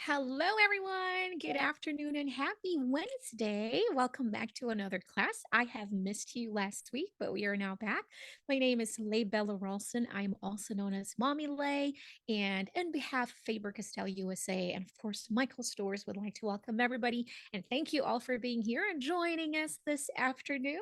Hello, everyone. Good afternoon and happy Wednesday. Welcome back to another class. I have missed you last week, but we are now back. My name is Leigh Bella Rolson. I'm also known as Mommy Leigh. And in behalf of Faber-Castell USA and, of course, Michael Stores, would like to welcome everybody and thank you all for being here and joining us this afternoon.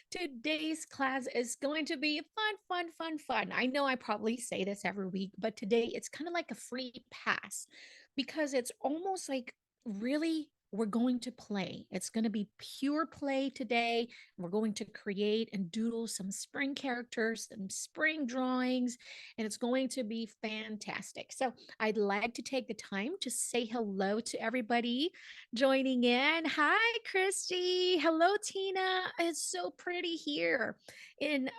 Today's class is going to be fun, fun, fun, fun. I know I probably say this every week, but today it's kind of like a free pass because it's almost like really we're going to play. It's going to be pure play today. We're going to create and doodle some spring characters, some spring drawings, and it's going to be fantastic. So, I'd like to take the time to say hello to everybody joining in. Hi, Christy. Hello, Tina. It's so pretty here in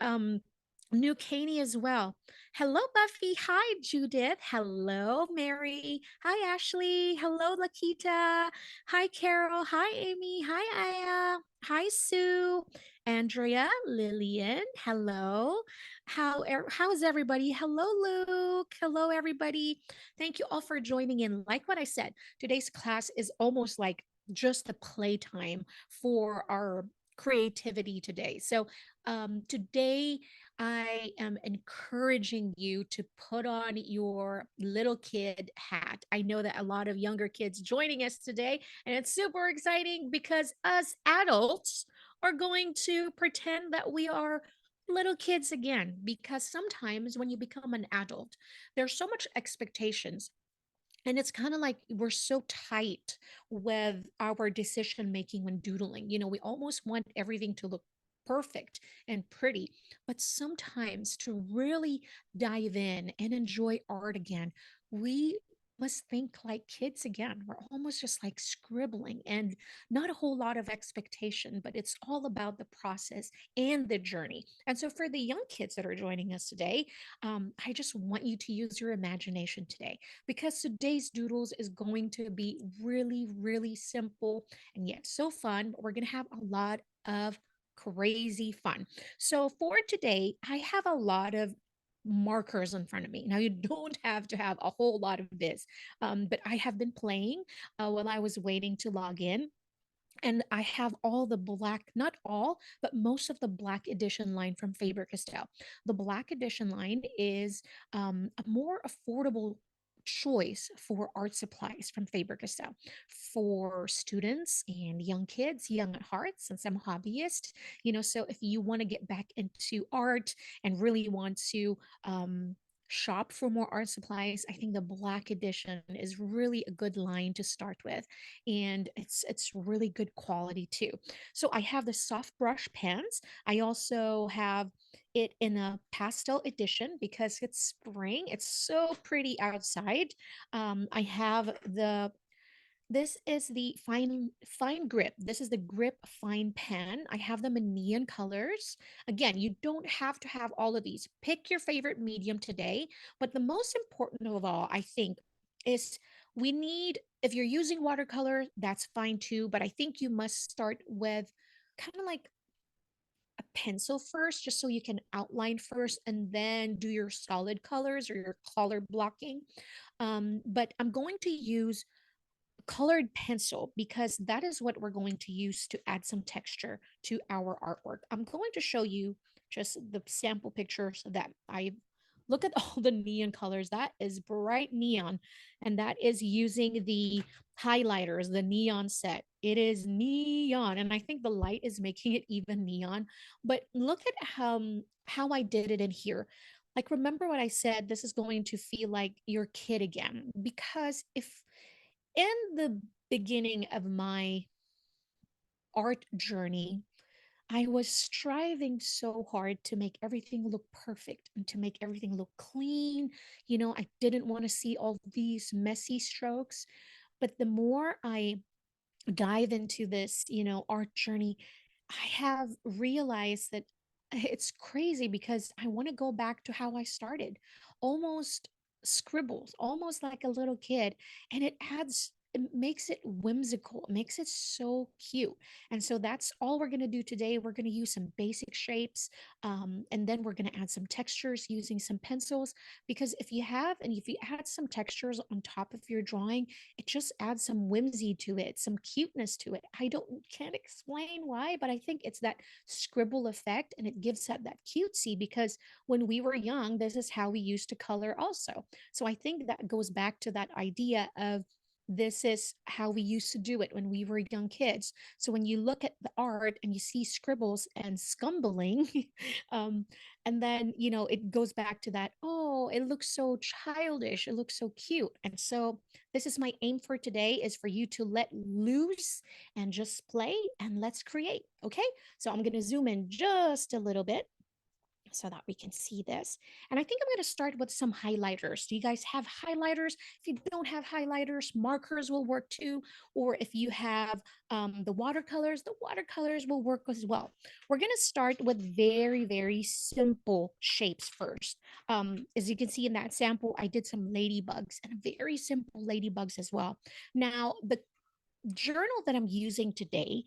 New Caney as well. Hello, Buffy. Hi, Judith. Hello, Mary. Hi, Ashley. Hello, Lakita. Hi, Carol. Hi, Amy. Hi, Aya. Hi, Sue. Andrea, Lillian. Hello. How is everybody? Hello, Luke. Hello, everybody. Thank you all for joining in. Like what I said, today's class is almost like just the playtime for our creativity today. So today I am encouraging you to put on your little kid hat. I know that a lot of younger kids joining us today, and it's super exciting because us adults are going to pretend that we are little kids again. Because sometimes when you become an adult, there's so much expectations and it's kind of like we're so tight with our decision making when doodling. We almost want everything to look perfect and pretty. But sometimes to really dive in and enjoy art again, we must think like kids again. We're almost just like scribbling and not a whole lot of expectation, but it's all about the process and the journey. And so, for the young kids that are joining us today, I just want you to use your imagination today because today's doodles is going to be really, really simple and yet so fun. We're going to have a lot of crazy fun. So for today, I have a lot of markers in front of me. Now, you don't have to have a whole lot of this, but I have been playing while I was waiting to log in, and I have all the black, not all, but most of the black edition line from Faber-Castell. The black edition line is a more affordable choice for art supplies from Faber-Castell for students and young kids, young at hearts, and some hobbyists. So if you want to get back into art and really want to shop for more art supplies, I think the black edition is really a good line to start with, and it's really good quality too. So I have the soft brush pens. I also have it in a pastel edition because it's spring. It's so pretty outside. I have the this is the fine grip. This is the grip fine pen. I have them in neon colors. Again, you don't have to have all of these. Pick your favorite medium today. But the most important of all, I think, is we need, if you're using watercolor, that's fine too. But I think you must start with kind of like a pencil first, just so you can outline first and then do your solid colors or your color blocking. But I'm going to use colored pencil because that is what we're going to use to add some texture to our artwork. I'm going to show you just the sample pictures that I look at. All the neon colors. That is bright neon, and that is using the highlighters, the neon set. It is neon, and I think the light is making it even neon. But look at how I did it in here. Like, remember what I said, this is going to feel like your kid again. Because if in the beginning of my art journey, I was striving so hard to make everything look perfect and to make everything look clean. I didn't want to see all these messy strokes. But the more I dive into this, art journey, I have realized that it's crazy because I want to go back to how I started, almost scribbles, almost like a little kid. And it adds it makes it whimsical. It makes it so cute. And so that's all we're going to do today. We're going to use some basic shapes, and then we're going to add some textures using some pencils. Because if you add some textures on top of your drawing, it just adds some whimsy to it, some cuteness to it. Can't explain why, but I think it's that scribble effect, and it gives that cutesy. Because when we were young, this is how we used to color also. So I think that goes back to that idea of this is how we used to do it when we were young kids. So when you look at the art and you see scribbles and scumbling, um, and then it goes back to that, oh, it looks so childish, it looks so cute. And so this is my aim for today, is for you to let loose and just play, and let's create. Okay, so I'm going to zoom in just a little bit so that we can see this. And I think I'm going to start with some highlighters. Do you guys have highlighters? If you don't have highlighters, markers will work too. Or if you have the watercolors will work as well. We're going to start with very, very simple shapes first. As you can see in that sample, I did some ladybugs, and very simple ladybugs as well. Now, the journal that I'm using today,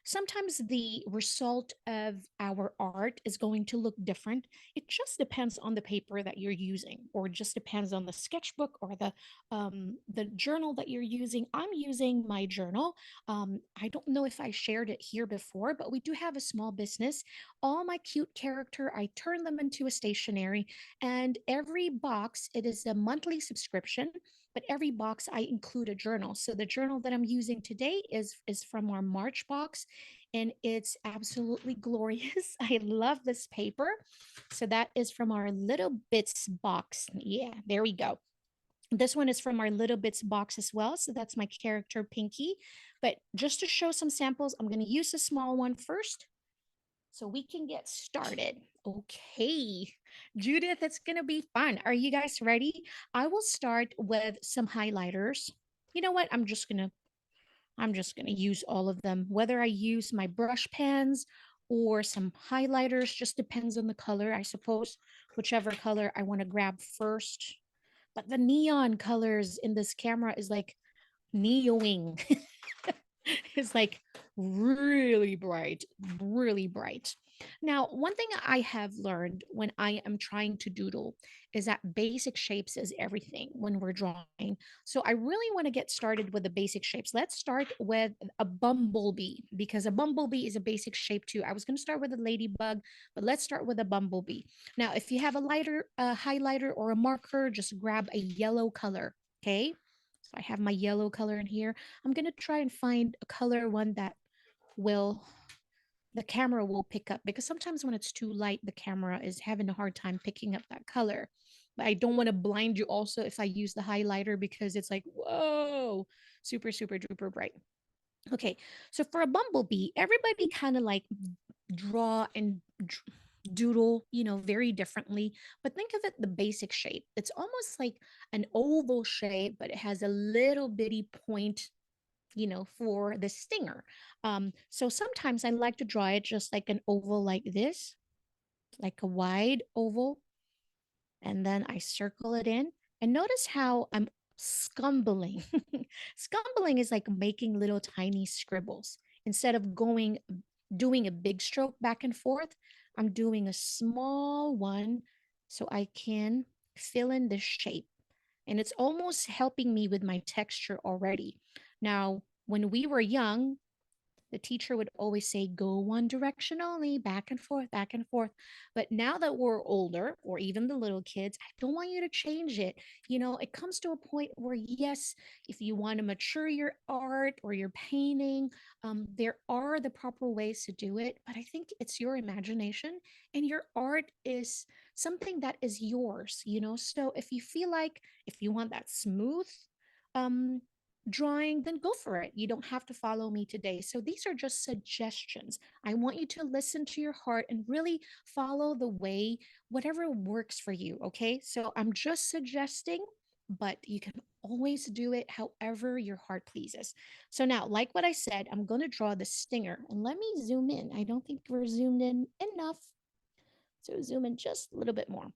sometimes the result of our art is going to look different. It just depends on the paper that you're using, or just depends on the sketchbook or the journal that you're using. I'm using my journal. I don't know if I shared it here before, but we do have a small business. All my cute character, I turn them into a stationery, and every box, it is a monthly subscription, but every box I include a journal. So the journal that I'm using today is from our March box, and it's absolutely glorious. I love this paper. So that is from our Little Bits box. Yeah, there we go. This one is from our Little Bits box as well. So that's my character Pinky. But just to show some samples, I'm going to use a small one first so we can get started. Okay, Judith, it's gonna be fun. Are you guys ready? I will start with some highlighters. You know what? I'm just gonna use all of them. Whether I use my brush pens or some highlighters, just depends on the color, I suppose. Whichever color I want to grab first. But the neon colors in this camera is like neoing. Is like really bright, really bright. Now, one thing I have learned when I am trying to doodle is that basic shapes is everything when we're drawing. So I really want to get started with the basic shapes. Let's start with a bumblebee, because a bumblebee is a basic shape too. I was going to start with a ladybug, but let's start with a bumblebee. Now, if you have a lighter highlighter or a marker, just grab a yellow color. Okay. So I have my yellow color in here. I'm going to try and find a color one that will the camera will pick up, because sometimes when it's too light, the camera is having a hard time picking up that color. But I don't want to blind you also if I use the highlighter, because it's like, whoa, super, super duper bright. Okay, so for a bumblebee, everybody kind of like draw and doodle, very differently. But think of it the basic shape. It's almost like an oval shape, but it has a little bitty point, for the stinger. So sometimes I like to draw it just like an oval like this, like a wide oval, and then I circle it in. And notice how I'm scumbling. Scumbling is like making little tiny scribbles. Instead of doing a big stroke back and forth, I'm doing a small one so I can fill in the shape. And it's almost helping me with my texture already. Now, when we were young, the teacher would always say, go one direction only, back and forth, back and forth. But now that we're older, or even the little kids, I don't want you to change it. It comes to a point where, yes, if you want to mature your art or your painting, there are the proper ways to do it. But I think it's your imagination, and your art is something that is yours. So if you want that smooth, um, drawing, then go for it. You don't have to follow me today. So these are just suggestions. I want you to listen to your heart and really follow the way, whatever works for you. Okay. So I'm just suggesting, but you can always do it however your heart pleases. So now, like what I said, I'm going to draw the stinger, and let me zoom in. I don't think we're zoomed in enough. So zoom in just a little bit more.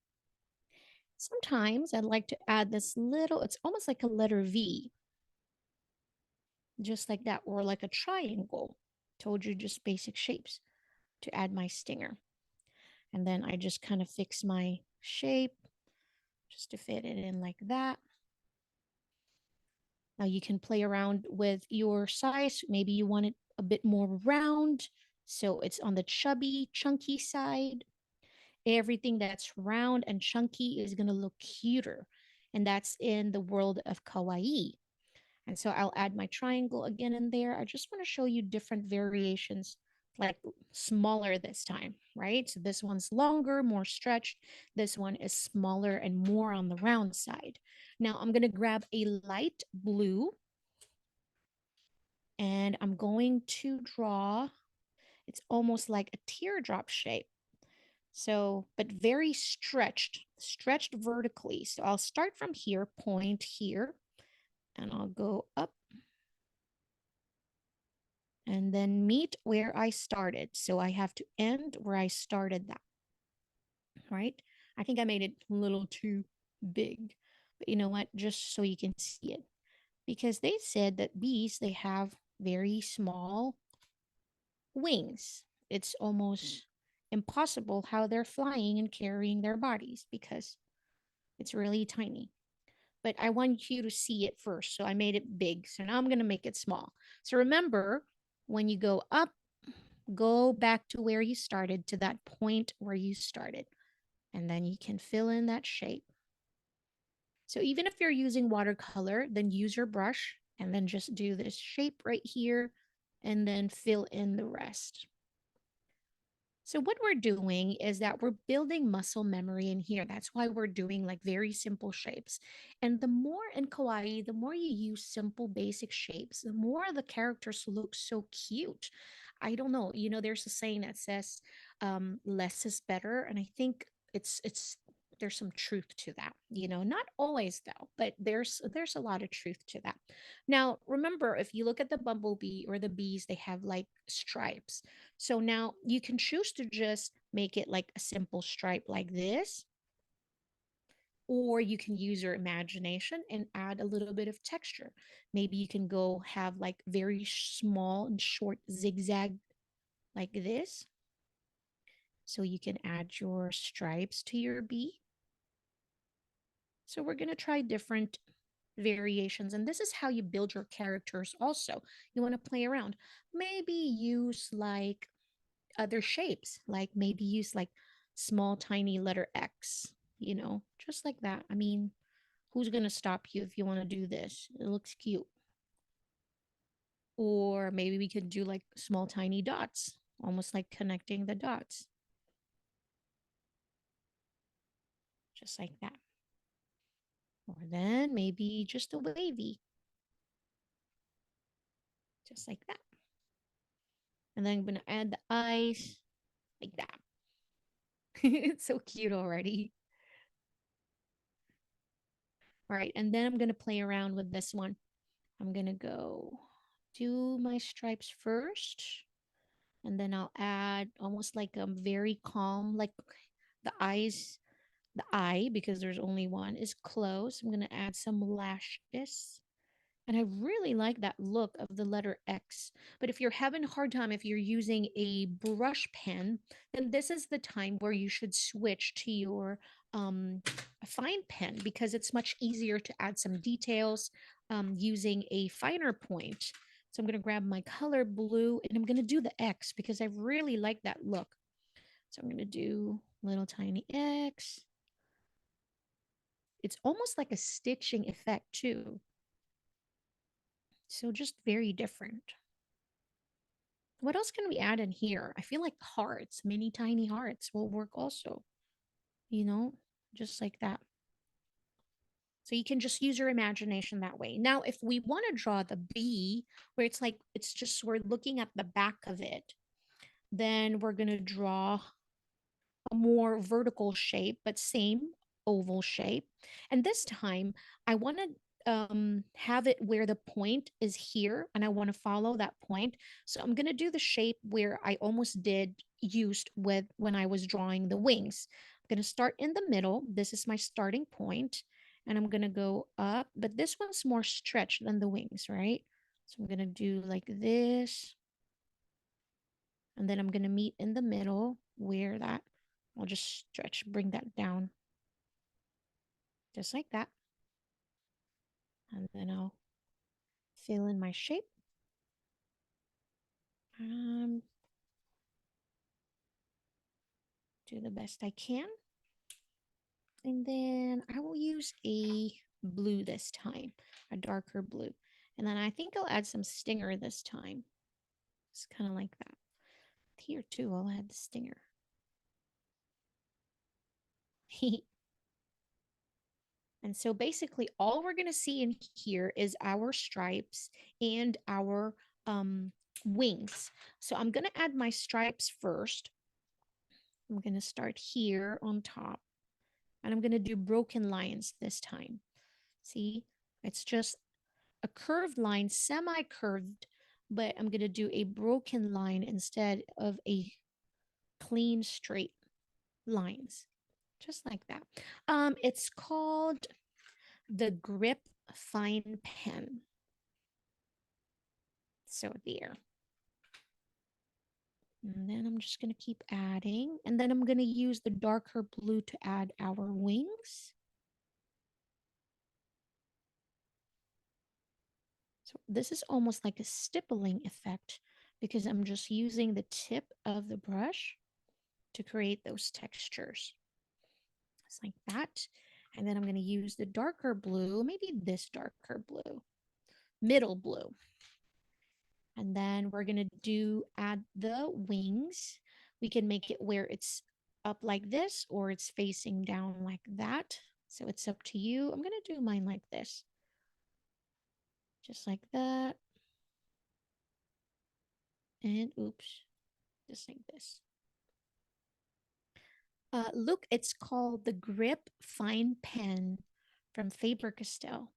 Sometimes I'd like to add this little, it's almost like a letter V. just like that, or like a triangle. Told you just basic shapes to add my stinger. And then I just kind of fix my shape just to fit it in like that. Now you can play around with your size. Maybe you want it a bit more round, so it's on the chubby, chunky side. Everything that's round and chunky is going to look cuter. And that's in the world of kawaii. And so I'll add my triangle again in there. I just want to show you different variations, like smaller this time, right? So this one's longer, more stretched. This one is smaller and more on the round side. Now I'm going to grab a light blue and I'm going to draw, it's almost like a teardrop shape. So, but very stretched vertically. So I'll start from here, point here, and I'll go up and then meet where I started. So I have to end where I started that, right? I think I made it a little too big, but you know what? Just so you can see it. Because they said that bees, they have very small wings. It's almost impossible how they're flying and carrying their bodies because it's really tiny. But I want you to see it first. So I made it big. So now I'm going to make it small. So remember, when you go up, go back to where you started, to that point where you started. And then you can fill in that shape. So even if you're using watercolor, then use your brush and then just do this shape right here and then fill in the rest. So what we're doing is that we're building muscle memory in here. That's why we're doing like very simple shapes. And the more in kawaii, the more you use simple basic shapes, the more the characters look so cute. I don't know, there's a saying that says less is better. And I think it's there's some truth to that, not always though, but there's a lot of truth to that. Now remember, if you look at the bumblebee or the bees, they have like stripes. So now you can choose to just make it like a simple stripe like this, or you can use your imagination and add a little bit of texture. Maybe you can go have like very small and short zigzag like this. So you can add your stripes to your bee. So we're going to try different variations, and this is how you build your characters also. You want to play around. Maybe use like other shapes, like maybe use like small tiny letter X, just like that. I mean, who's going to stop you if you want to do this? It looks cute. Or maybe we could do like small tiny dots, almost like connecting the dots, just like that. Or then maybe just a wavy, just like that. And then I'm going to add the eyes like that. It's so cute already. All right, and then I'm going to play around with this one. I'm going to go do my stripes first, and then I'll add almost like a very calm, like the eyes, the eye, because there's only one, is closed. I'm going to add some lashes. And I really like that look of the letter X. But if you're having a hard time, if you're using a brush pen, then this is the time where you should switch to your a fine pen, because it's much easier to add some details using a finer point. So I'm going to grab my color blue and I'm going to do the X because I really like that look. So I'm going to do little tiny X. It's almost like a stitching effect too. So just very different. What else can we add in here? I feel like hearts, mini tiny hearts will work also, you know, just like that. So you can just use your imagination that way. Now, if we want to draw the bee, where it's like, it's just, we're looking at the back of it, then we're going to draw a more vertical shape, but same oval shape. And this time I want to have it where the point is here and I want to follow that point. So I'm going to do the shape where I almost did used with when I was drawing the wings. I'm going to start in the middle. This is my starting point and I'm going to go up, but this one's more stretched than the wings, right? So I'm going to do like this. And then I'm going to meet in the middle where that, I'll just stretch, bring that down just like that. And then I'll fill in my shape. Do the best I can. And then I will use a blue this time, a darker blue. And then I think I'll add some stinger this time. It's kind of like that. Here too, I'll add the stinger. And so basically all we're going to see in here is our stripes and our wings. So I'm going to add my stripes first. I'm going to start here on top. And I'm going to do broken lines this time. See, it's just a curved line, semi-curved, but I'm going to do a broken line instead of a clean straight lines, just like that. It's called the Grip Fine Pen. So there. And then I'm just going to keep adding. And then I'm going to use the darker blue to add our wings. So this is almost like a stippling effect because I'm just using the tip of the brush to create those textures. Just like that. And then I'm going to use the darker blue, maybe this darker blue, middle blue. And then we're going to add the wings. We can make it where it's up like this or it's facing down like that. So it's up to you. I'm going to do mine like this. Just like that. And oops, just like this. Look, it's called the Grip Fine Pen from Faber-Castell.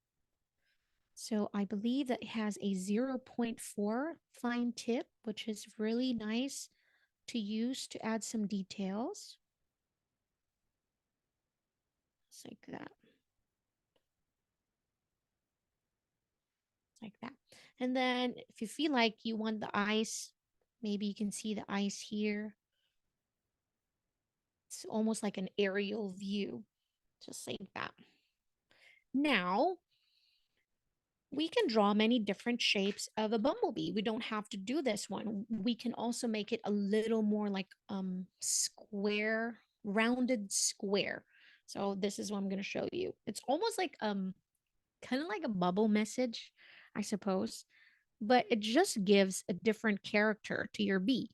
So I believe that it has a 0.4 fine tip, which is really nice to use to add some details. Just like that. Like that. And then if you feel like you want the ice, maybe you can see the ice here. It's almost like an aerial view, just like that. Now, we can draw many different shapes of a bumblebee. We don't have to do this one. We can also make it a little more like square, rounded square. So this is what I'm going to show you. It's almost like kind of like a bubble message, I suppose, but it just gives a different character to your bee.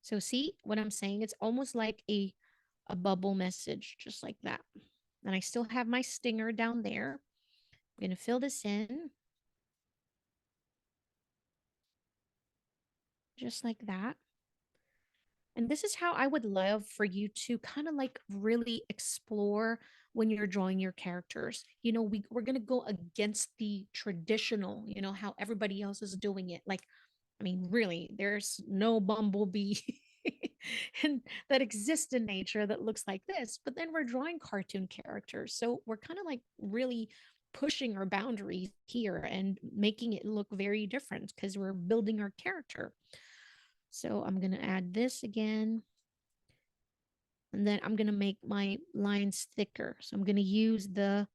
So see what I'm saying? It's almost like a bubble message, just like that. And I still have my stinger down there. I'm going to fill this in just like that. And this is how I would love for you to kind of like really explore when you're drawing your characters. You know, we're going to go against the traditional, you know, how everybody else is doing it. Like, I mean, really, there's no bumblebee and that exists in nature that looks like this. But then we're drawing cartoon characters. So we're kind of like really pushing our boundaries here and making it look very different because we're building our character. So I'm going to add this again. And then I'm going to make my lines thicker. So I'm going to use the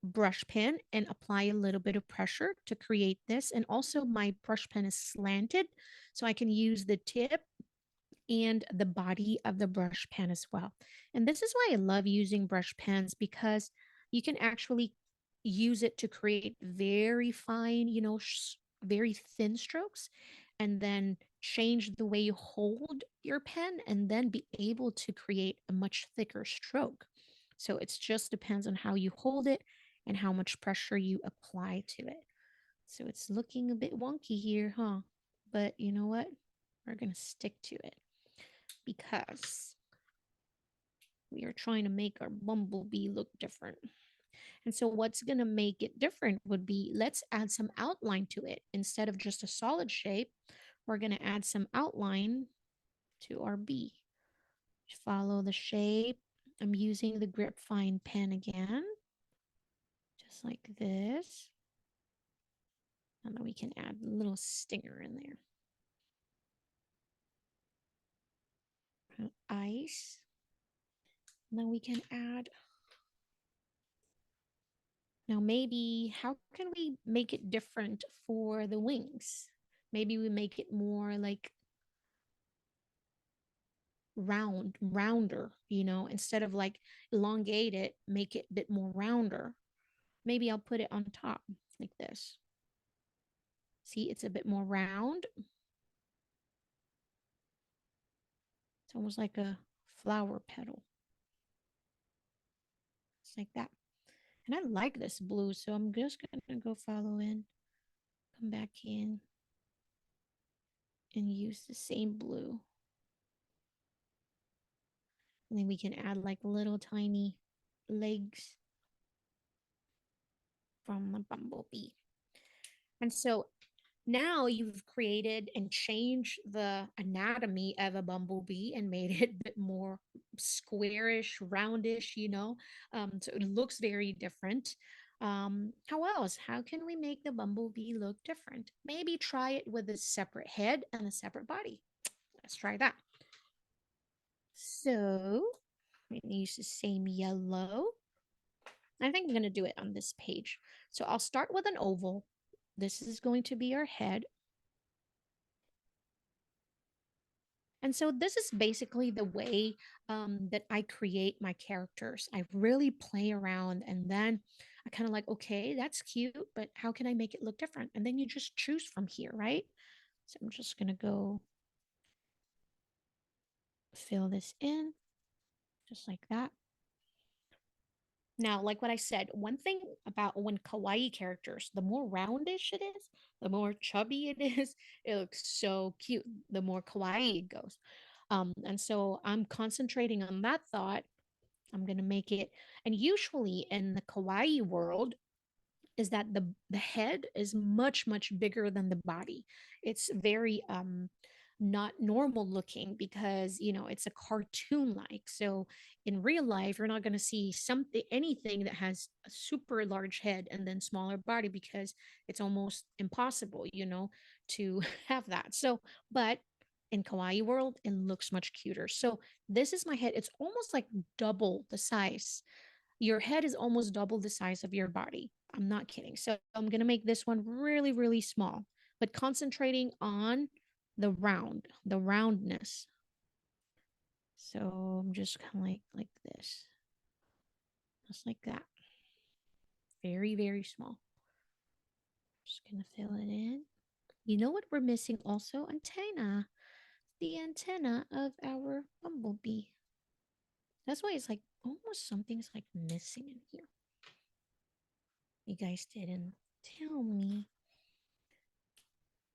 brush pen and apply a little bit of pressure to create this. And also my brush pen is slanted, so I can use the tip and the body of the brush pen as well. And this is why I love using brush pens, because you can actually use it to create very fine, you know, very thin strokes, and then change the way you hold your pen and then be able to create a much thicker stroke. So it just depends on how you hold it and how much pressure you apply to it. So it's looking a bit wonky here, huh? But you know what? We're going to stick to it because we are trying to make our bumblebee look different. And so what's going to make it different would be, let's add some outline to it. Instead of just a solid shape, we're going to add some outline to our bee. Follow the shape. I'm using the grip fine pen again, just like this. And then we can add a little stinger in there. Ice. And then we can add. Now, maybe how can we make it different for the wings? Maybe we make it more like rounder, instead of like elongate it, make it a bit more rounder. Maybe I'll put it on top like this. See, it's a bit more round. It's almost like a flower petal. It's like that. And I like this blue, so I'm just gonna go follow in, come back in, and use the same blue. And then we can add like little tiny legs from the bumblebee. And so now you've created and changed the anatomy of a bumblebee and made it a bit more squarish, roundish, so it looks very different. How else? How can we make the bumblebee look different? Maybe try it with a separate head and a separate body. Let's try that. So I'm going to use the same yellow. I think I'm going to do it on this page. So I'll start with an oval. This is going to be our head. And so this is basically the way that I create my characters. I really play around and then I kind of like, okay, that's cute, but how can I make it look different? And then you just choose from here, right? So I'm just going to go fill this in just like that. Now, like what I said, one thing about when kawaii characters, the more roundish it is, the more chubby it is, it looks so cute. The more kawaii it goes. And so I'm concentrating on that thought. I'm gonna make it, and usually in the kawaii world, is that the head is much bigger than the body. It's very not normal looking because it's a cartoon like. So in real life you're not going to see anything that has a super large head and then smaller body because it's almost impossible to have that. So but in kawaii world it looks much cuter. So this is my head. It's almost like double the size. Your head is almost double the size of your body. I'm not kidding. So I'm going to make this one really small, but concentrating on the roundness. So I'm just kind of like this, just like that. Very small. Just going to fill it in. You know what we're missing also? Antenna. The antenna of our bumblebee. That's why it's like almost something's like missing in here. You guys didn't tell me.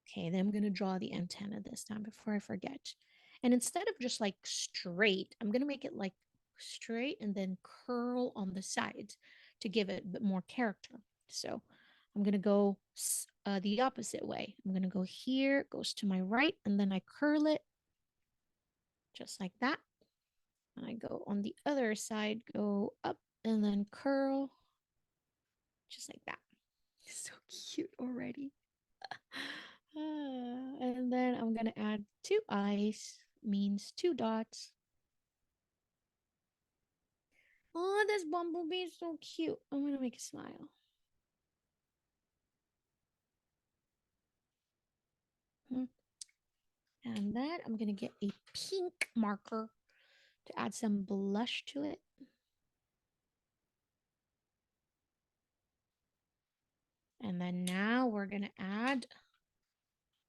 Okay, then I'm going to draw the antenna this time before I forget. And instead of just like straight, I'm going to make it like straight and then curl on the sides to give it a bit more character. So I'm going to go the opposite way. I'm going to go here, it goes to my right, and then I curl it just like that. And I go on the other side, go up and then curl just like that. So cute already. And then I'm going to add 2 eyes, means 2 dots. Oh, this bumblebee is so cute. I'm going to make a smile. And then I'm going to get a pink marker to add some blush to it. And then now we're going to add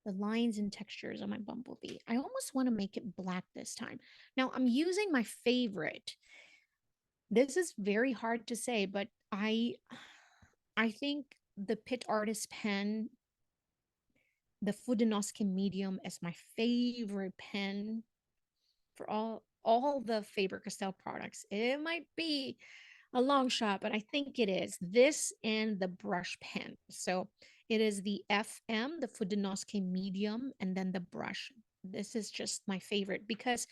the lines and textures on my bumblebee. I almost want to make it black this time. Now I'm using my favorite. This is very hard to say, but I think the Pit Artist pen, the Fudenosuke medium, is my favorite pen for all the Faber-Castell products. It might be a long shot, but I think it is. This and the brush pen. So it is the FM, the Fudenosuke medium, and then the brush. This is just my favorite because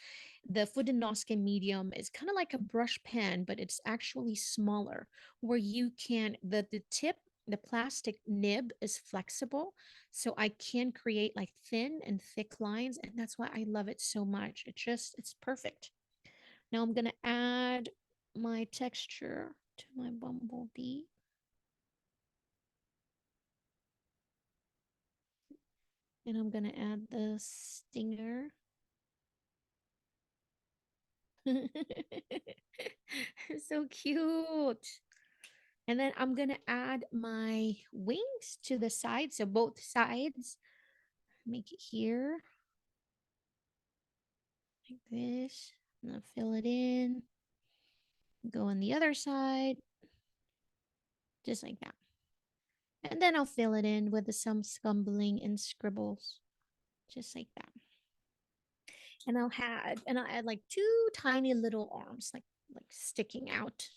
the Fudenosuke medium is kind of like a brush pen, but it's actually smaller, where you can the tip the plastic nib is flexible, so I can create like thin and thick lines, and that's why I love it so much. It's perfect. Now I'm gonna add my texture to my bumblebee. And I'm gonna add the stinger. So cute. And then I'm gonna add my wings to the side. So both sides. Make it here like this. I'm gonna fill it in. Go on the other side, just like that. And then I'll fill it in with some scumbling and scribbles, just like that. And I'll add like two tiny little arms, like sticking out,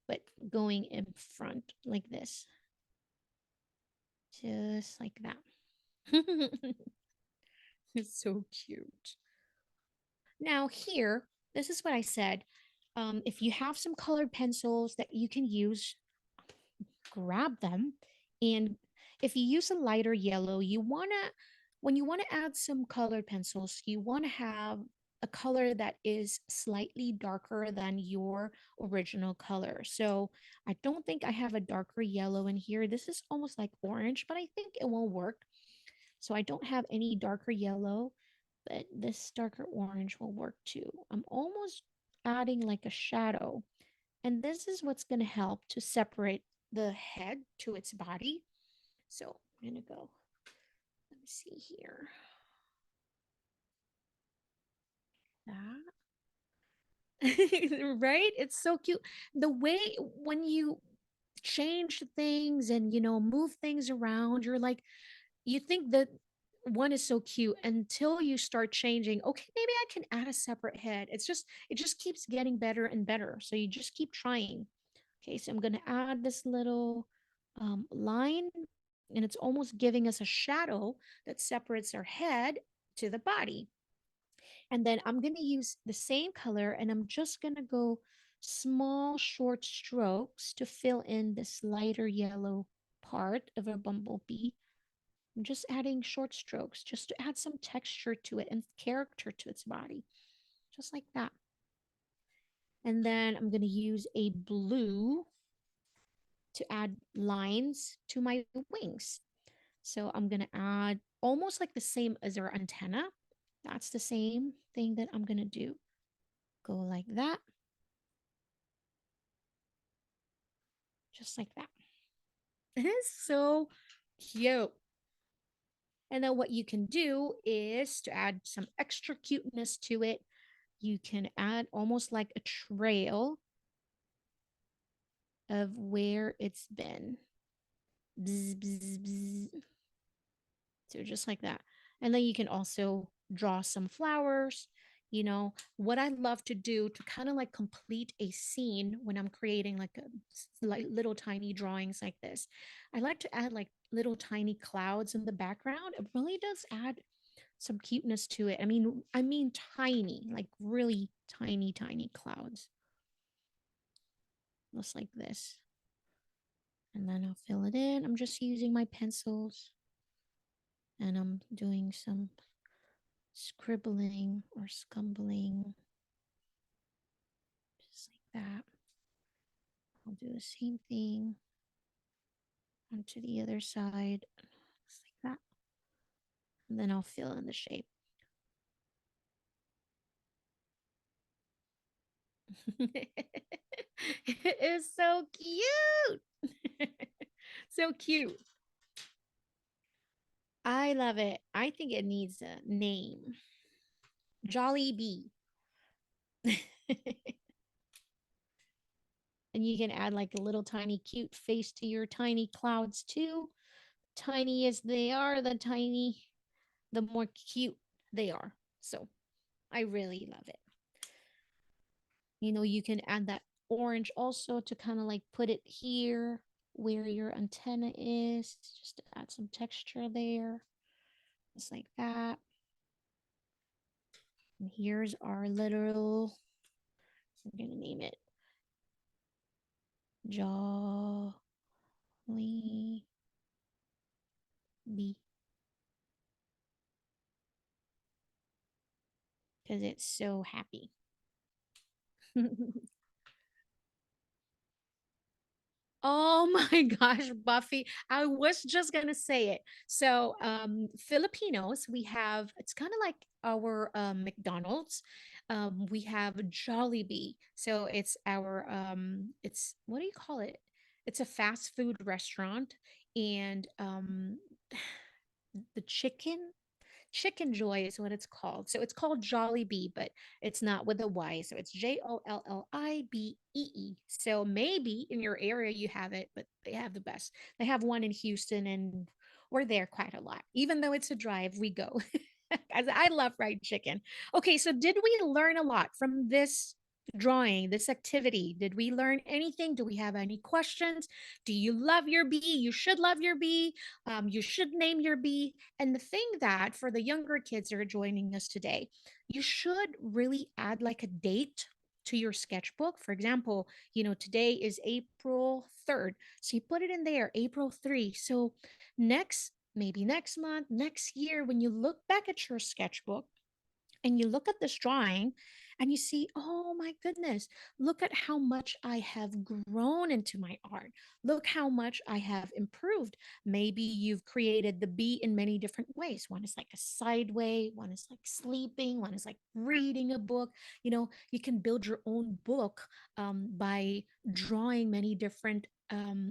but going in front like this, just like that. It's so cute. Now here, this is what I said. If you have some colored pencils that you can use, grab them. And if you use a lighter yellow, when you want to add some colored pencils, you want to have a color that is slightly darker than your original color. So I don't think I have a darker yellow in here. This is almost like orange, but I think it won't work. So I don't have any darker yellow, but this darker orange will work too. I'm almost adding like a shadow. And this is what's going to help to separate the head to its body. So I'm going to go, let me see here. That. Right? It's so cute. The way when you change things and, move things around, you're like, you think that one is so cute until you start changing. Okay, maybe I can add a separate head. It just keeps getting better and better. So you just keep trying. Okay, so I'm going to add this little line, and it's almost giving us a shadow that separates our head to the body. And then I'm going to use the same color, and I'm just going to go small, short strokes to fill in this lighter yellow part of a bumblebee. I'm just adding short strokes just to add some texture to it and character to its body, just like that. And then I'm going to use a blue to add lines to my wings. So I'm going to add almost like the same as our antenna. That's the same thing that I'm going to do. Go like that. Just like that. It is so cute. And then what you can do is to add some extra cuteness to it, you can add almost like a trail of where it's been. Bzz, bzz, bzz. So just like that. And then you can also draw some flowers. What I love to do to kind of like complete a scene when I'm creating like little tiny drawings like this. I like to add like little tiny clouds in the background. It really does add some cuteness to it. I mean tiny, like really tiny, tiny clouds. Just like this. And then I'll fill it in. I'm just using my pencils and I'm doing some scribbling or scumbling, just like that. I'll do the same thing onto the other side, just like that. And then I'll fill in the shape. It is so cute. So cute. I love it. I think it needs a name. Jolly Bee. And you can add like a little tiny cute face to your tiny clouds too. Tiny as they are, the more cute they are. So I really love it. You can add that orange also to kind of like put it here where your antenna is, just to add some texture there, just like that. And here's our literal, I'm gonna name it Jolly Lee bee, because it's so happy. Oh my gosh, Buffy. I was just gonna say it. So Filipinos, we have it's kind of like our McDonald's. We have Jollibee. So it's our it's what do you call it? It's a fast food restaurant and the Chicken Joy is what it's called. So it's called Jolly Bee, but it's not with a Y. So it's Jollibee. So maybe in your area you have it, but they have the best. They have one in Houston and we're there quite a lot. Even though it's a drive, we go. As I love fried chicken. Okay, so did we learn a lot from this drawing, this activity? Did we learn anything? Do we have any questions? Do you love your bee? You should love your bee. You should name your bee. And the thing that for the younger kids that are joining us today, you should really add like a date to your sketchbook. For example, today is April 3rd. So you put it in there, April 3. So maybe next month, next year, when you look back at your sketchbook, and you look at this drawing and you see, oh my goodness, look at how much I have grown into my art. Look how much I have improved. Maybe you've created the bee in many different ways. One is like a side way, one is like sleeping, one is like reading a book. You can build your own book by drawing many different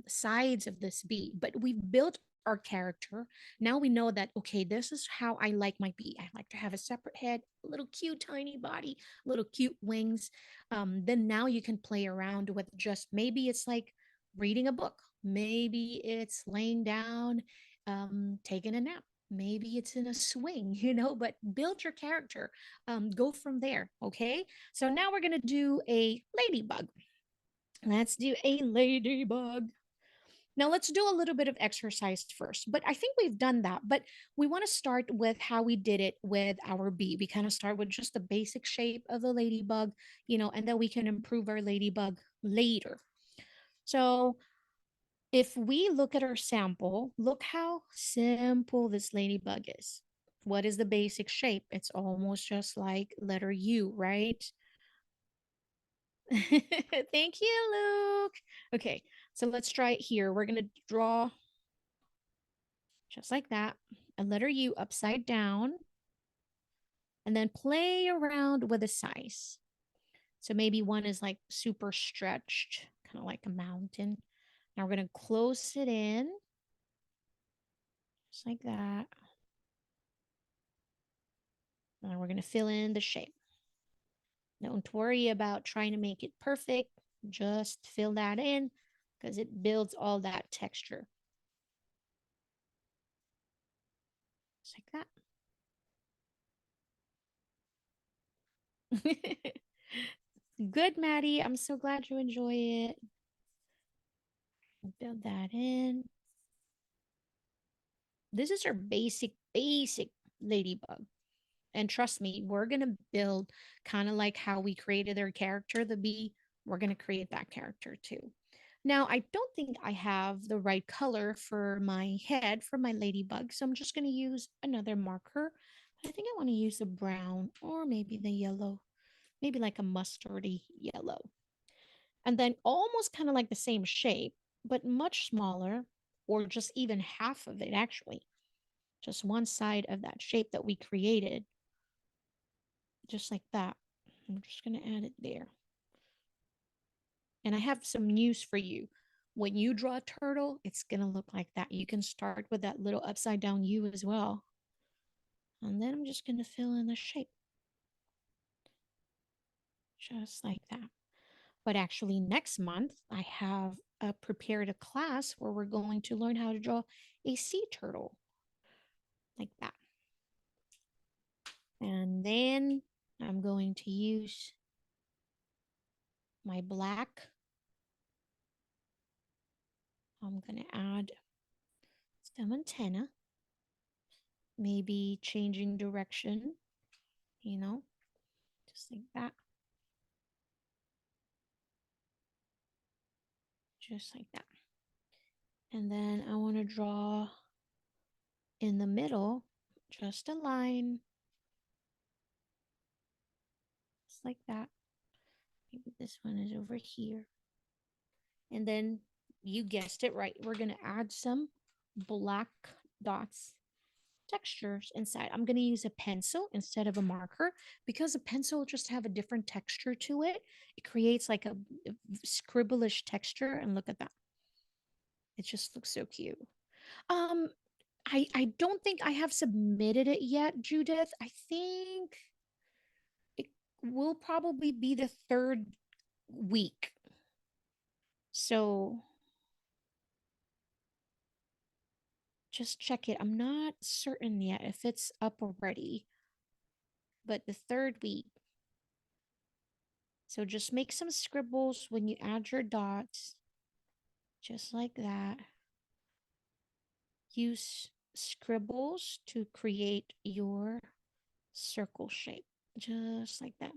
sides of this bee. But we've built our character. Now we know that, okay, this is how I like my bee. I like to have a separate head, a little cute tiny body, little cute wings. Then now you can play around with just maybe it's like reading a book, maybe it's laying down, taking a nap, maybe it's in a swing, but build your character. Go from there. Okay, so now we're going to do a ladybug. Let's do a ladybug. Now let's do a little bit of exercise first, but I think we've done that. But we want to start with how we did it with our bee. We kind of start with just the basic shape of the ladybug, and then we can improve our ladybug later. So if we look at our sample, look how simple this ladybug is. What is the basic shape? It's almost just like letter U, right? Thank you, Luke. Okay, so let's try it here. We're going to draw just like that, a letter U upside down, and then play around with the size. So maybe one is like super stretched, kind of like a mountain. Now we're going to close it in, just like that. And we're going to fill in the shape. Don't worry about trying to make it perfect. Just fill that in because it builds all that texture. Just like that. Good, Maddie. I'm so glad you enjoy it. Build that in. This is our basic ladybug. And trust me, we're going to build kind of like how we created their character, the bee. We're going to create that character too. Now, I don't think I have the right color for my head for my ladybug. So I'm just going to use another marker. I think I want to use the brown or maybe the yellow, maybe like a mustardy yellow. And then almost kind of like the same shape, but much smaller, or just even half of it actually. Just one side of that shape that we created, just like that. I'm just going to add it there. And I have some news for you. When you draw a turtle, it's going to look like that. You can start with that little upside down U as well. And then I'm just going to fill in the shape. Just like that. But actually, next month, I have prepared a class where we're going to learn how to draw a sea turtle. Like that. And then I'm going to use my black. I'm going to add some antenna, maybe changing direction, just like that. Just like that. And then I want to draw in the middle, just a line, just like that. Maybe this one is over here. And then you guessed it right. We're going to add some black dots textures inside. I'm going to use a pencil instead of a marker because a pencil just have a different texture to it. It creates like a scribbleish texture. And look at that. It just looks so cute. Um, I don't think I have submitted it yet, Judith. I think it will probably be the third week. So just check it. I'm not certain yet if it's up already, but the third week. So just make some scribbles when you add your dots, just like that. Use scribbles to create your circle shape, just like that.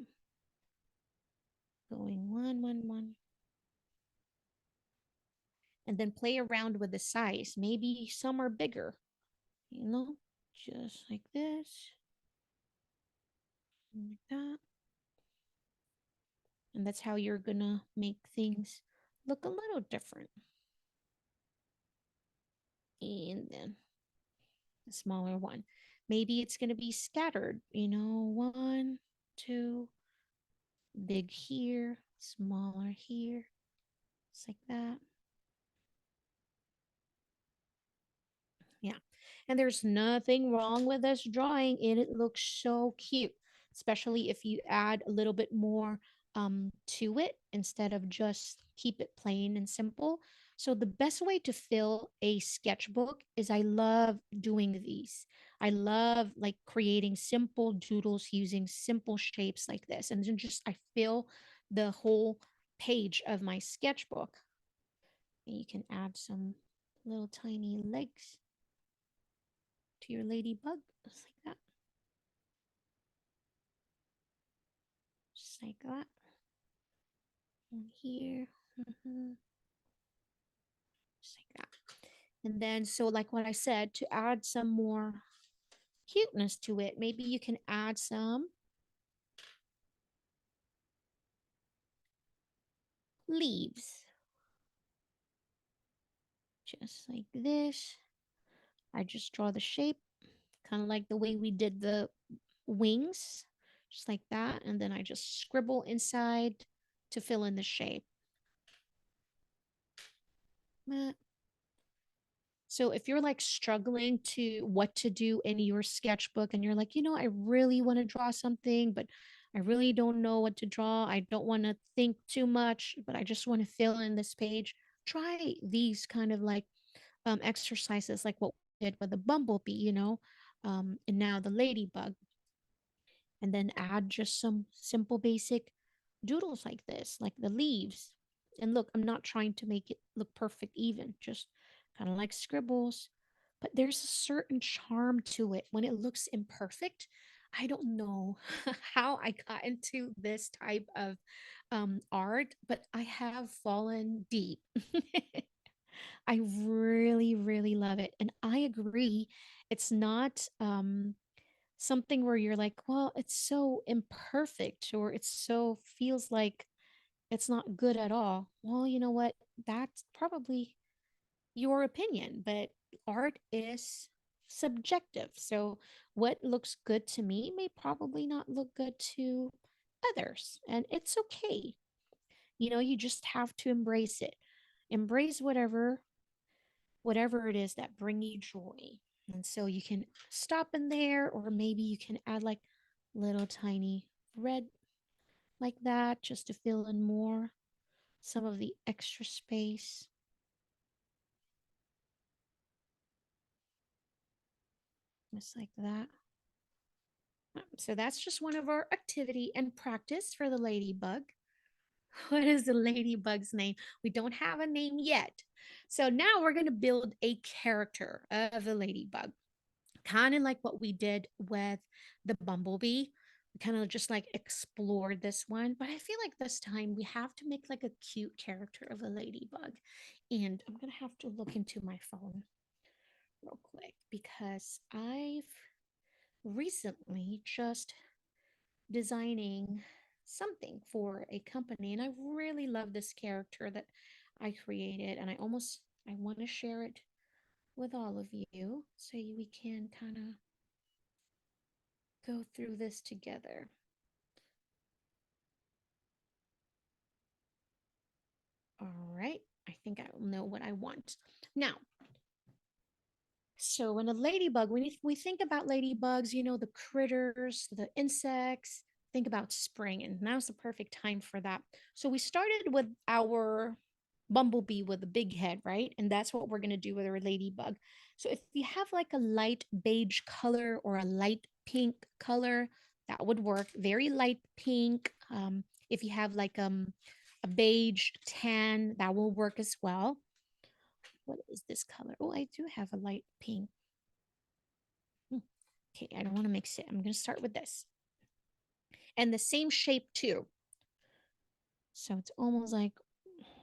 Going one. And then play around with the size. Maybe some are bigger, just like this, like that. And that's how you're gonna make things look a little different. And then a smaller one. Maybe it's gonna be scattered, one, two, big here, smaller here, just like that. Yeah. And there's nothing wrong with this drawing. It looks so cute, especially if you add a little bit more to it instead of just keep it plain and simple. So the best way to fill a sketchbook is I love doing these. I love like creating simple doodles using simple shapes like this. And then just I fill the whole page of my sketchbook. And you can add some little tiny legs to your ladybug, just like that. Just like that. And here. Just like that. And then, so like what I said, to add some more cuteness to it, maybe you can add some leaves. Just like this. I just draw the shape, kind of like the way we did the wings, just like that. And then I just scribble inside to fill in the shape. So if you're like struggling to what to do in your sketchbook and you're like, I really want to draw something, but I really don't know what to draw. I don't want to think too much, but I just want to fill in this page. Try these kind of like exercises like what we did with the bumblebee, and now the ladybug. And then add just some simple basic doodles like this, like the leaves. And look, I'm not trying to make it look perfect even, just kind of like scribbles. But there's a certain charm to it when it looks imperfect. I don't know how I got into this type of art, but I have fallen deep. I really, really love it. And I agree. It's not something where you're like, well, it's so imperfect or it's so feels like it's not good at all. Well, you know what? That's probably your opinion, but art is subjective. So what looks good to me may probably not look good to others, and it's okay. You just have to embrace it. Embrace whatever it is that bring you joy. And so you can stop in there, or maybe you can add like little tiny red like that just to fill in more some of the extra space. Just like that. So that's just one of our activity and practice for the ladybug. What is the ladybug's name? We don't have a name yet. So now we're going to build a character of the ladybug, kind of like what we did with the bumblebee. kind of just like explored this one, but I feel like this time we have to make like a cute character of a ladybug. And I'm gonna have to look into my phone real quick because I've recently just designing something for a company and I really love this character that I created and I want to share it with all of you so we can kind of go through this together. All right, I think I know what I want. Now, so when a ladybug, when we think about ladybugs, you know, the critters, the insects, think about spring, and now's the perfect time for that. So we started with our bumblebee with a big head, right? And that's what we're going to do with our ladybug. So if you have like a light beige color or a light pink color, that would work. Very light pink. If you have like a beige tan, that will work as well. What is this color? Oh, I do have a light pink. Okay, I don't want to mix it. I'm going to start with this. And the same shape too. So it's almost like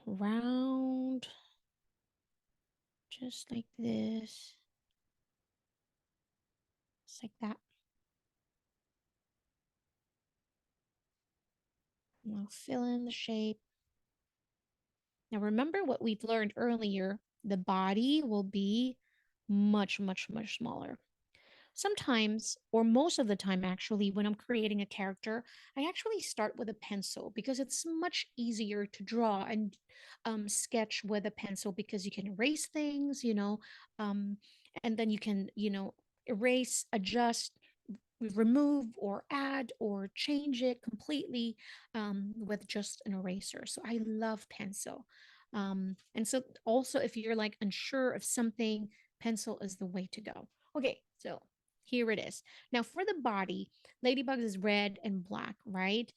round, just like this. Just like that. And I'll fill in the shape. Now remember what we've learned earlier. The body will be much, much, much smaller. Sometimes, or most of the time, actually, when I'm creating a character, I actually start with a pencil because it's much easier to draw and sketch with a pencil because you can erase things, um, and then you can, erase, adjust, remove, or add, or change it completely with just an eraser. So I love pencil. And so, also, if you're like unsure of something, pencil is the way to go. Okay, so here it is. Now for the body, Ladybug is red and black, right?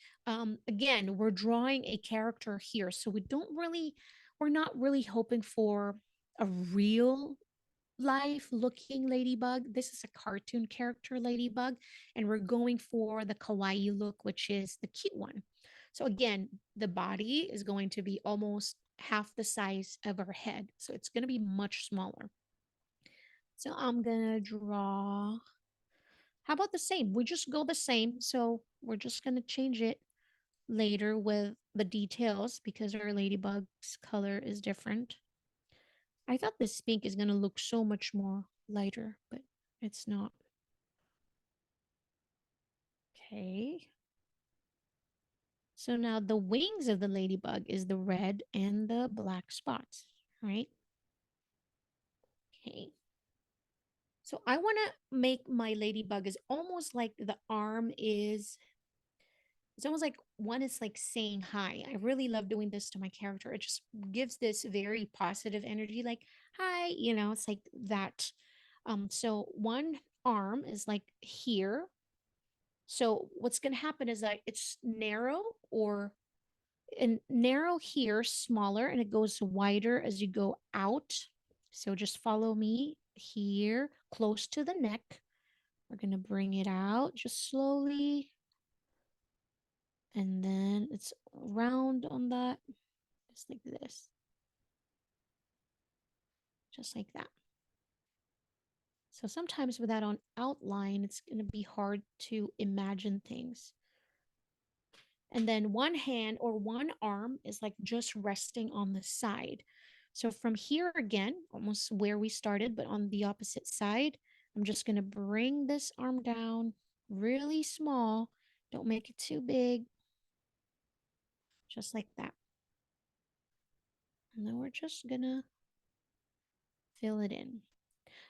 Again, we're drawing a character here, so we're not really hoping for a real life looking ladybug. This is a cartoon character ladybug, and we're going for the kawaii look, which is the cute one. So again, the body is going to be almost half the size of our head, so it's going to be much smaller. So I'm gonna draw. How about the same? We just go the same. So we're just gonna change it later with the details because our ladybug's color is different. I thought this pink is gonna look so much more lighter, but it's not. Okay. So now the wings of the ladybug is the red and the black spots, right? Okay. So I want to make my ladybug is almost like the arm is, it's almost like one is like saying hi. I really love doing this to my character. It just gives this very positive energy, like hi, it's like that. So one arm is like here. So what's gonna happen is that it's narrow or and narrow here, smaller, and it goes wider as you go out. So just follow me here, close to the neck. We're gonna bring it out just slowly. And then it's round on that, just like this, just like that. So sometimes without an outline, it's going to be hard to imagine things. And then one hand or one arm is like just resting on the side. So from here again, almost where we started, but on the opposite side, I'm just going to bring this arm down really small. Don't make it too big. Just like that. And then we're just going to fill it in.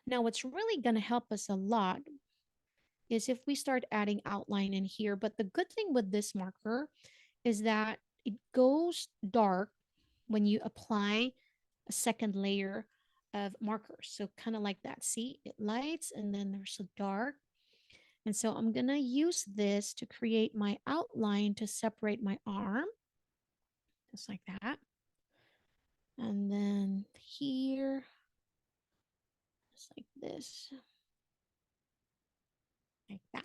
Now, what's really going to help us a lot is if we start adding outline in here. But the good thing with this marker is that it goes dark when you apply a second layer of markers. So kind of like that. See, it lights and then there's a dark. And so I'm going to use this to create my outline to separate my arm, just like that. And then here, just like this, like that.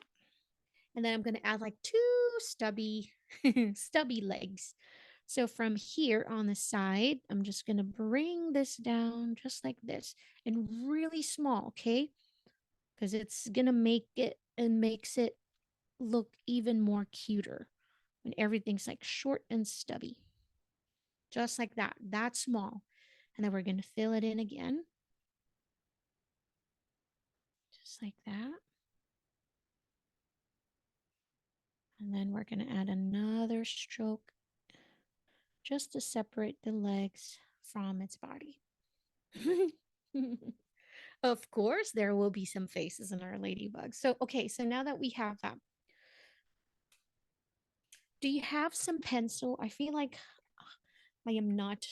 And then I'm going to add like two stubby, stubby legs. So from here on the side, I'm just going to bring this down just like this and really small, okay? Because it's going to make it and makes it look even more cuter when everything's like short and stubby. Just like that, that small. And then we're going to fill it in again. Just like that. And then we're going to add another stroke just to separate the legs from its body. Of course, there will be some faces in our ladybug. So, okay, so now that we have that, do you have some pencil? I feel like I am not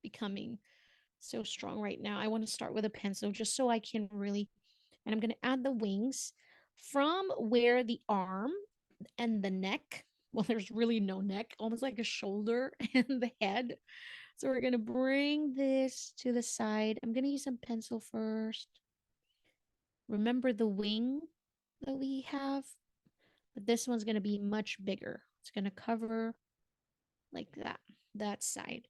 becoming so strong right now. I want to start with a pencil just so I can really, and I'm going to add the wings from where the arm and the neck, well, there's really no neck, almost like a shoulder and the head. So we're going to bring this to the side. I'm going to use some pencil first. Remember the wing that we have? But this one's going to be much bigger. It's going to cover like that side.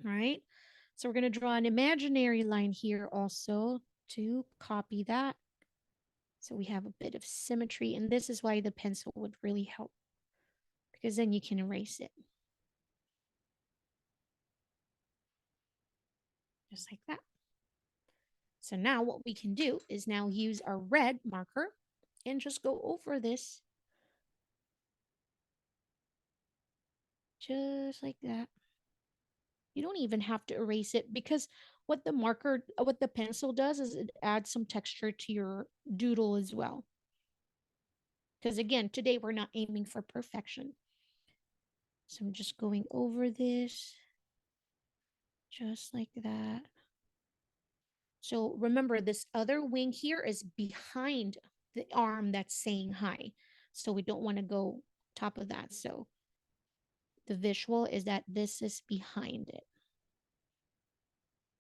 All right. So we're going to draw an imaginary line here also to copy that. So we have a bit of symmetry. And this is why the pencil would really help, because then you can erase it. Just like that. So now what we can do is now use our red marker and just go over this. Just like that. You don't even have to erase it, because what the pencil does is it adds some texture to your doodle as well. Because again, today we're not aiming for perfection. So I'm just going over this just like that. So remember, this other wing here is behind the arm that's saying hi. So we don't want to go top of that. So the visual is that this is behind it.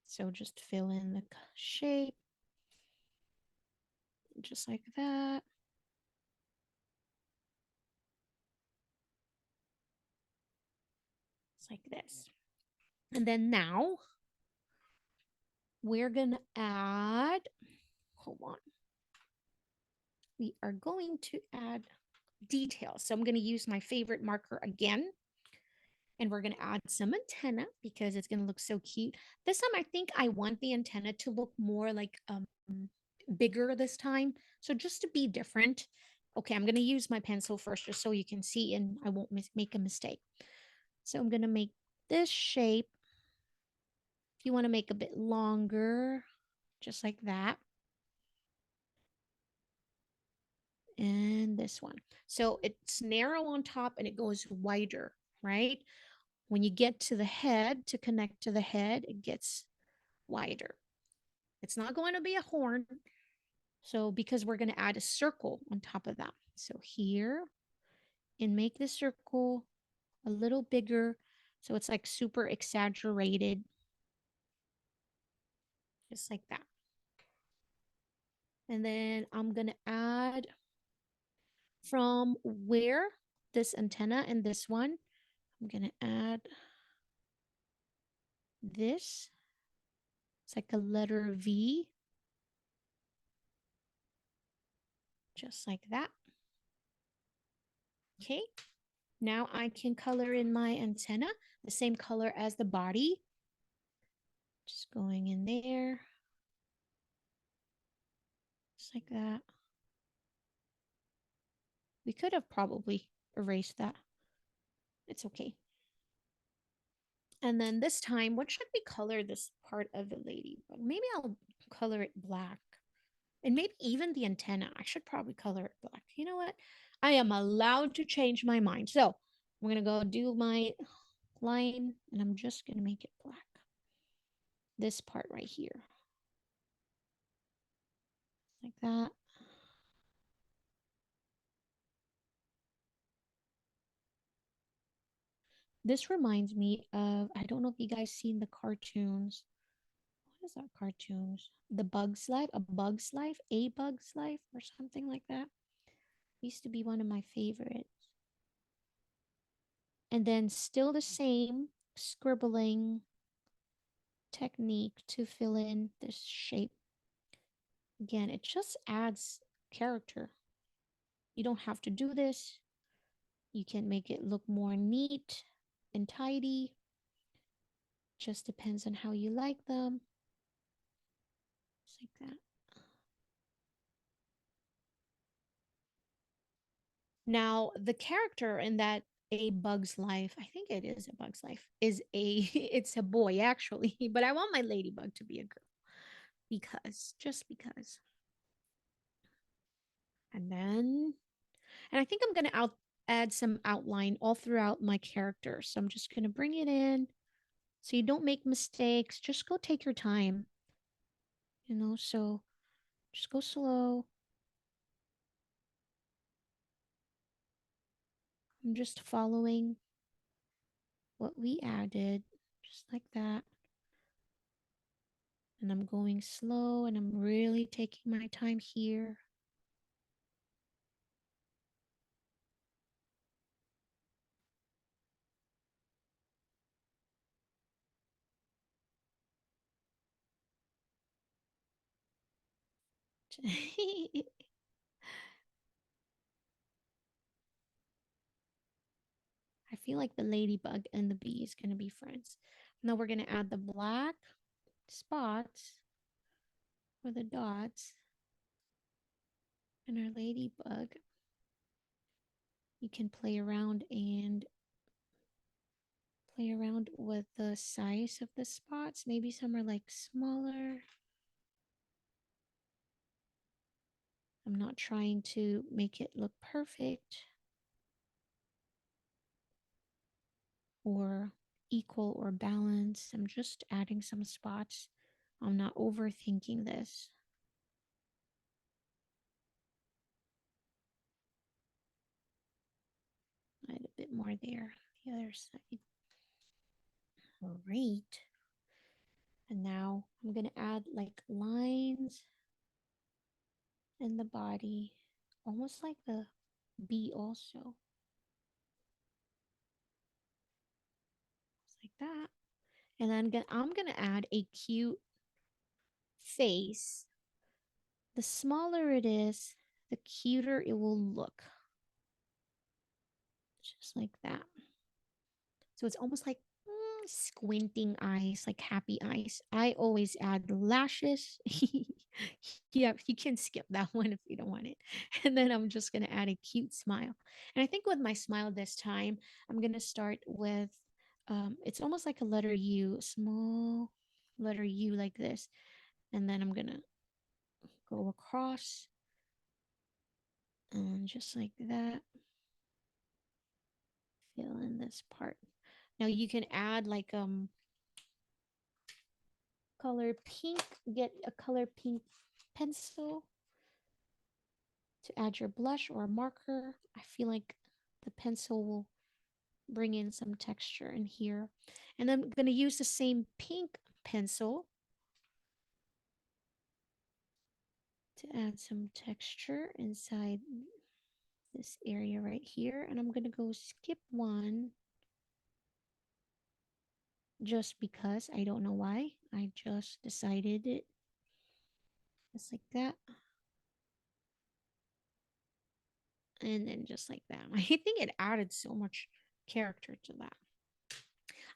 So just fill in the shape just like that. It's like this. And then now we're going to add, hold on. We are going to add details. So I'm going to use my favorite marker again. And we're going to add some antenna because it's going to look so cute. This time, I think I want the antenna to look more like bigger this time. So just to be different. Okay, I'm going to use my pencil first just so you can see and I won't make a mistake. So I'm going to make this shape. If you want to make a bit longer, just like that. And this one. So it's narrow on top and it goes wider, right? When you get to the head, to connect to the head, it gets wider. It's not going to be a horn. So because we're going to add a circle on top of that. So here, and make the circle a little bigger. So it's like super exaggerated. Just like that. And then I'm going to add from where this antenna and this one, I'm going to add this. It's like a letter V. Just like that. Okay. Now I can color in my antenna the same color as the body. Just going in there. Just like that. We could have probably erased that. It's okay. And then this time, what should we color this part of the ladybug? Maybe I'll color it black. And maybe even the antenna. I should probably color it black. You know what? I am allowed to change my mind. So I'm going to go do my line and I'm just going to make it black. This part right here. Like that. This reminds me of, I don't know if you guys seen the cartoons. What is that cartoons? The Bug's Life, A Bug's Life, A Bug's Life, or something like that. Used to be one of my favorites. And then still the same scribbling technique to fill in this shape. Again, it just adds character. You don't have to do this. You can make it look more neat and tidy. Just depends on how you like them. Just like that. Now, the character in that A Bug's Life, I think it is A Bug's Life, is a it's a boy actually, but I want my ladybug to be a girl because just because. And then and I think I'm going to add some outline all throughout my character. So I'm just going to bring it in so you don't make mistakes. Just go take your time, so just go slow. I'm just following what we added, just like that. And I'm going slow and I'm really taking my time here. I feel like the ladybug and the bee is going to be friends. Now we're going to add the black spots or the dots and our ladybug. You can play around with the size of the spots. Maybe some are like smaller. I'm not trying to make it look perfect or equal or balanced. I'm just adding some spots. I'm not overthinking this. Add a bit more there. The other side. Great. And now I'm going to add like lines in the body, almost like the bee also. Just like that. And then I'm gonna add a cute face. The smaller it is, the cuter it will look. Just like that. So it's almost like squinting eyes, like happy eyes. I always add lashes. Yeah, you can skip that one if you don't want it. And then I'm just going to add a cute smile. And I think with my smile this time, I'm going to start with it's almost like a letter U, small letter U like this. And then I'm going to go across and just like that, fill in this part. Now you can add like color pink, get a color pink pencil to add your blush or a marker. I feel like the pencil will bring in some texture in here. And I'm going to use the same pink pencil to add some texture inside this area right here. And I'm going to go skip one just because I don't know why. I just decided it just like that. And then just like that. I think it added so much character to that.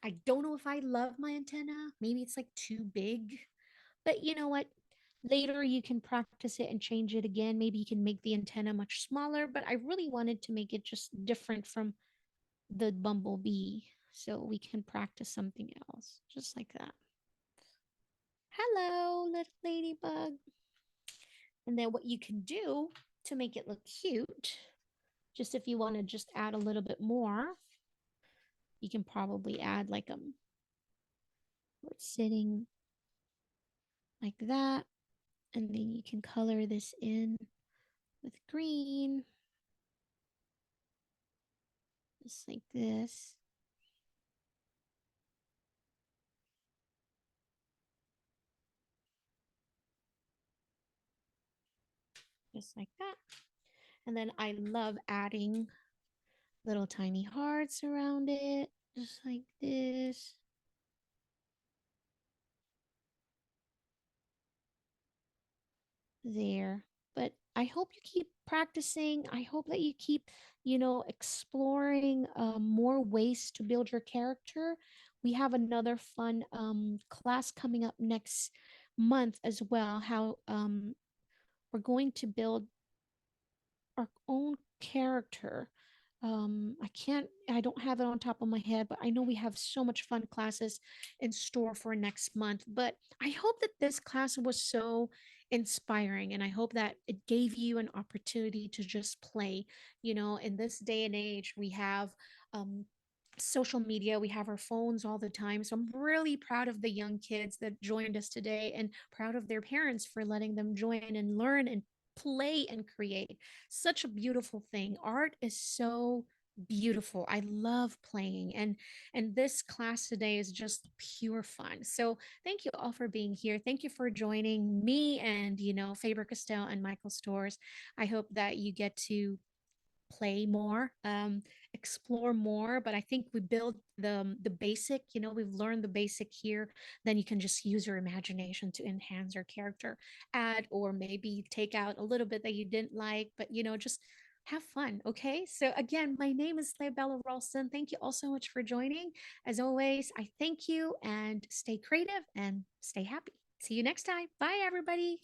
I don't know if I love my antenna. Maybe it's like too big. But you know what? Later you can practice it and change it again. Maybe you can make the antenna much smaller, but I really wanted to make it just different from the bumblebee. So we can practice something else, just like that. Hello, little ladybug. And then what you can do to make it look cute, just if you want to just add a little bit more, you can probably add like we're sitting like that. And then you can color this in with green, just like this. Just like that. And then I love adding little tiny hearts around it, just like this. There. But I hope you keep practicing. I hope that you keep, exploring more ways to build your character. We have another fun class coming up next month as well. How we're going to build our own character. I don't have it on top of my head, but I know we have so much fun classes in store for next month. But I hope that this class was so inspiring, and I hope that it gave you an opportunity to just play. In this day and age, we have um, social media, we have our phones all the time. So I'm really proud of the young kids that joined us today and proud of their parents for letting them join and learn and play and create. Such a beautiful thing. Art is so beautiful. I love playing, and this class today is just pure fun. So thank you all for being here. Thank you for joining me and Faber-Castell and Michael Stores. I hope that you get to play more, explore more. But I think we build the basic. We've learned the basic here. Then you can just use your imagination to enhance your character, add or maybe take out a little bit that you didn't like, but just have fun. Okay. So again, my name is Bella Ralston. Thank you all so much for joining. As always, I thank you and stay creative and stay happy. See you next time. Bye, everybody.